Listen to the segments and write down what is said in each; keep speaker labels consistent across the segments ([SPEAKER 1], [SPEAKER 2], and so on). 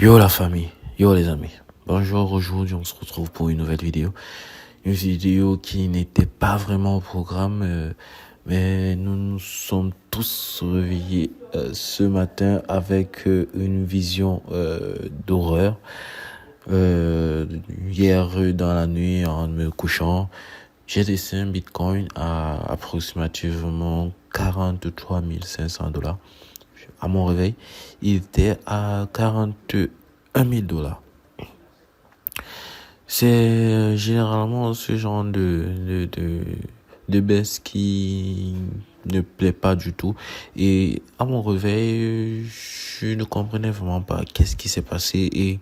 [SPEAKER 1] Yo la famille, yo les amis. Bonjour, aujourd'hui on se retrouve pour une nouvelle vidéo. Une vidéo qui n'était pas vraiment au programme, mais nous nous sommes tous réveillés ce matin avec une vision d'horreur. Hier dans la nuit, en me couchant, j'ai laissé un bitcoin à approximativement 43 500 $. À mon réveil, il était à 41 000 $. C'est généralement ce genre de baisse qui ne plaît pas du tout. Et à mon réveil, je ne comprenais vraiment pas qu'est-ce qui s'est passé. Et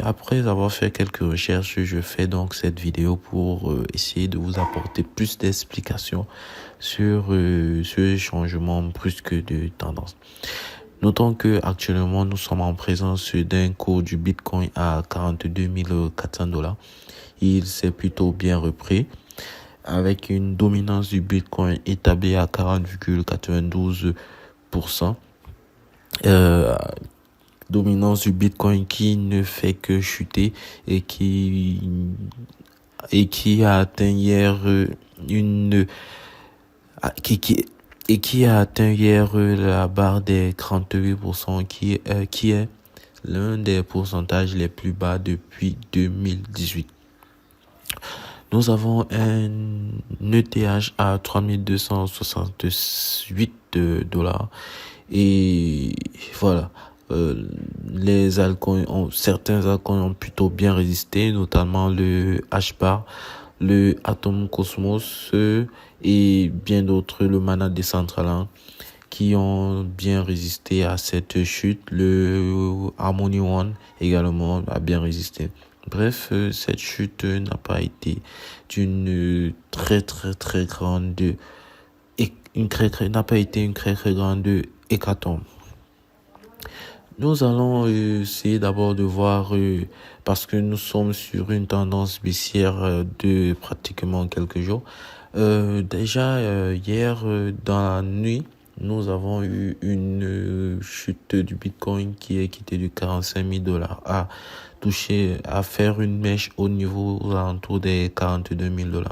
[SPEAKER 1] après avoir fait quelques recherches, je fais donc cette vidéo pour essayer de vous apporter plus d'explications sur ce changement brusque de tendance. Notons que actuellement nous sommes en présence d'un cours du Bitcoin à 42 400 $. Il s'est plutôt bien repris avec une dominance du Bitcoin établie à 40,92%. Dominance du Bitcoin qui ne fait que chuter et qui a atteint hier la barre des 38%, qui est l'un des pourcentages les plus bas depuis 2018. Nous avons un ETH à 3268 $. Et voilà. Certains altcoins ont plutôt bien résisté, notamment le HBAR, le Atom Cosmos et bien d'autres, le Mana Decentraland, qui ont bien résisté à cette chute. Le Harmony One également a bien résisté. Bref, cette chute n'a pas été d'une très grande n'a pas été une très grande hécatombe. Nous allons essayer d'abord de voir, parce que nous sommes sur une tendance baissière de pratiquement quelques jours. Déjà, hier, dans la nuit, nous avons eu une chute du Bitcoin qui est quitté de 45 000 $ à faire une mèche au niveau alentour des 42 000 $.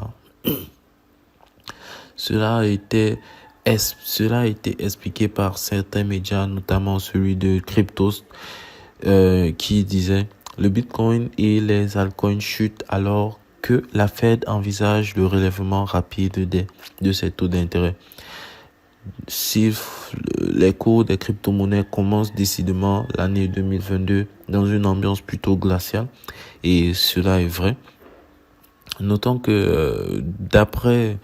[SPEAKER 1] Cela a été expliqué par certains médias, notamment celui de Cryptos, qui disait: le Bitcoin et les altcoins chutent alors que la Fed envisage le relèvement rapide de ses taux d'intérêt. Si les cours des crypto-monnaies commencent décidément l'année 2022 dans une ambiance plutôt glaciale, et cela est vrai. Notons que d'après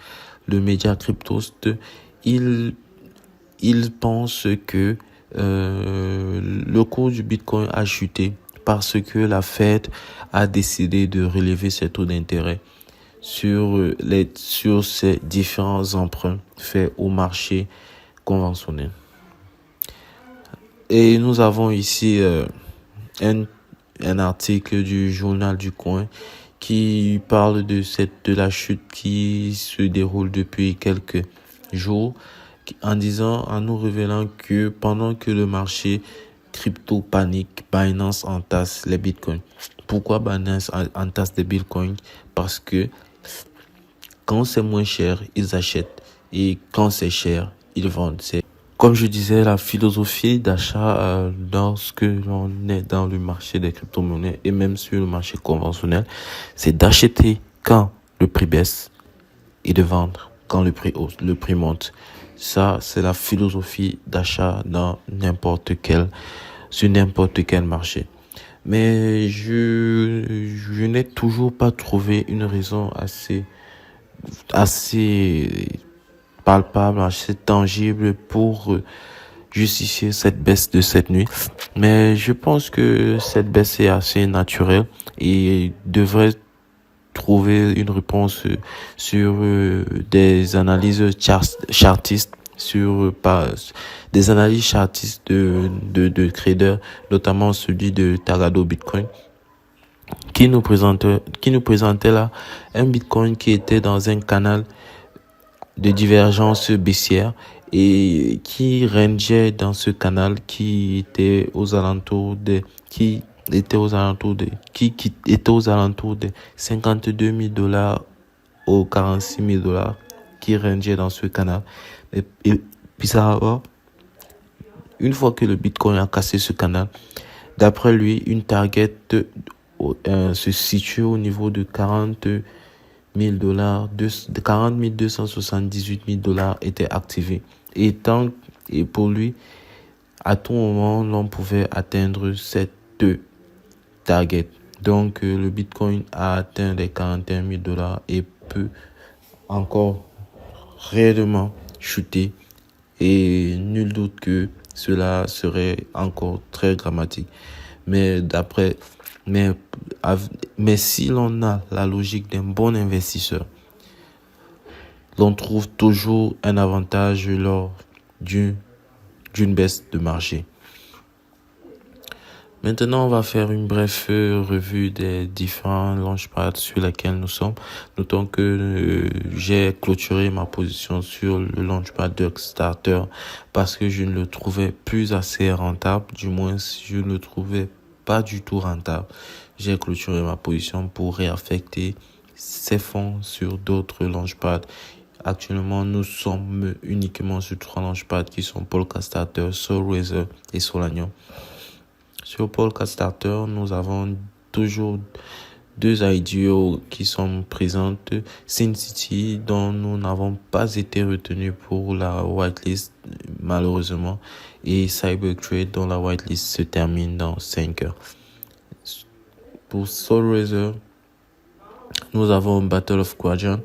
[SPEAKER 1] le média Cryptost, il pense que le cours du Bitcoin a chuté parce que la Fed a décidé de relever ses taux d'intérêt sur ces différents emprunts faits au marché conventionnel. Et nous avons ici un article du journal du coin qui parle de la chute qui se déroule depuis quelques jours, en nous révélant que pendant que le marché crypto panique, Binance entasse les bitcoins. Pourquoi Binance entasse les bitcoins? Parce que quand c'est moins cher, ils achètent, et quand c'est cher, ils vendent. Comme je disais, la philosophie d'achat lorsque l'on est dans le marché des crypto-monnaies et même sur le marché conventionnel, c'est d'acheter quand le prix baisse et de vendre quand le prix monte. Ça, c'est la philosophie d'achat sur n'importe quel marché. Mais je n'ai toujours pas trouvé une raison assez palpable, assez tangible pour justifier cette baisse de cette nuit. Mais je pense que cette baisse est assez naturelle et devrait trouver une réponse sur des analyses chartistes, des analyses chartistes de traders, notamment celui de Tagado Bitcoin, qui nous présentait là un Bitcoin qui était dans un canal de divergence baissière et qui rangeait dans ce canal qui était aux alentours de 52 000 dollars aux 46 000 dollars, qui rangeait dans ce canal. Et puis ça va, une fois que le Bitcoin a cassé ce canal, d'après lui, une target se situe au niveau de 40 000 dollars, 40 278 000 dollars étaient activés. Et pour lui, à tout moment, l'on pouvait atteindre cette target. Donc, le Bitcoin a atteint les 41 000 dollars et peut encore réellement chuter. Et nul doute que cela serait encore très dramatique. Mais si l'on a la logique d'un bon investisseur, l'on trouve toujours un avantage lors d'une baisse de marché. Maintenant, on va faire une brève revue des différents launchpads sur lesquels nous sommes. Notons que j'ai clôturé ma position sur le launchpad Starter parce que je ne le trouvais plus assez rentable. Du moins, je ne le trouvais pas du tout rentable. J'ai clôturé ma position pour réaffecter ces fonds sur d'autres launchpads. Actuellement, nous sommes uniquement sur 3 launchpads qui sont Polkastarter, Solraiser et Solanium. Sur Polkastarter, nous avons toujours 2 IDO qui sont présentes. Sin City, dont nous n'avons pas été retenus pour la whitelist, malheureusement. Et Cybertrade, dont la whitelist se termine dans 5 heures. Pour Solraiser, nous avons Battle of Quadrant,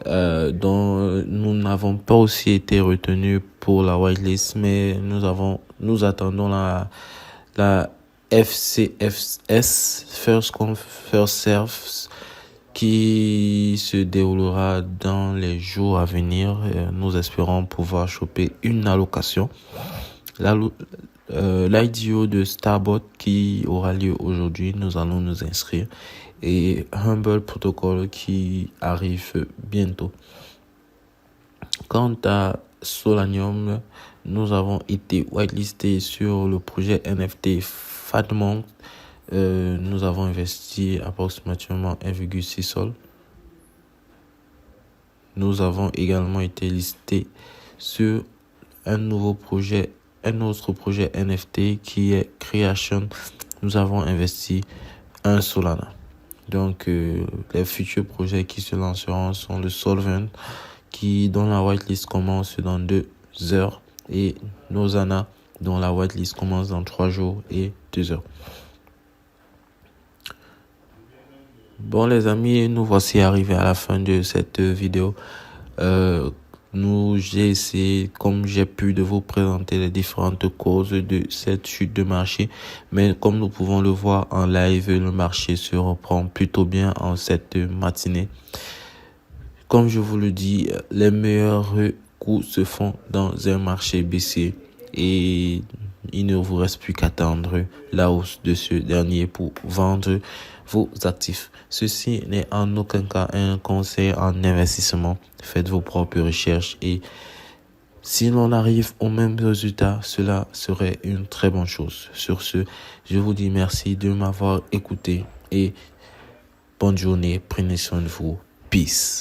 [SPEAKER 1] dont nous n'avons pas aussi été retenus pour la whitelist, mais nous attendons la FCFS, First Come First Serve, qui se déroulera dans les jours à venir. Nous espérons pouvoir choper une allocation. L'IDO de Starbot qui aura lieu aujourd'hui, nous allons nous inscrire. Et Humble Protocol qui arrive bientôt. Quant à Solanium, nous avons été whitelistés sur le projet NFT Fadmonk. Nous avons investi approximativement 1,6 sol. Nous avons également été listés sur un autre projet NFT qui est Creation. Nous avons investi 1 Solana. Donc, les futurs projets qui se lanceront sont le Solvent, dont la whitelist commence dans 2 heures, et Nozana, dont la whitelist commence dans 3 jours et 2 heures. Bon, les amis, nous voici arrivés à la fin de cette vidéo. J'ai essayé, comme j'ai pu, de vous présenter les différentes causes de cette chute de marché. Mais comme nous pouvons le voir en live, le marché se reprend plutôt bien en cette matinée. Comme je vous le dis, les meilleurs coups se font dans un marché baissier. Et il ne vous reste plus qu'à attendre la hausse de ce dernier pour vendre vos actifs. Ceci n'est en aucun cas un conseil en investissement. Faites vos propres recherches et si l'on arrive au même résultat, cela serait une très bonne chose. Sur ce, je vous dis merci de m'avoir écouté et bonne journée. Prenez soin de vous. Peace.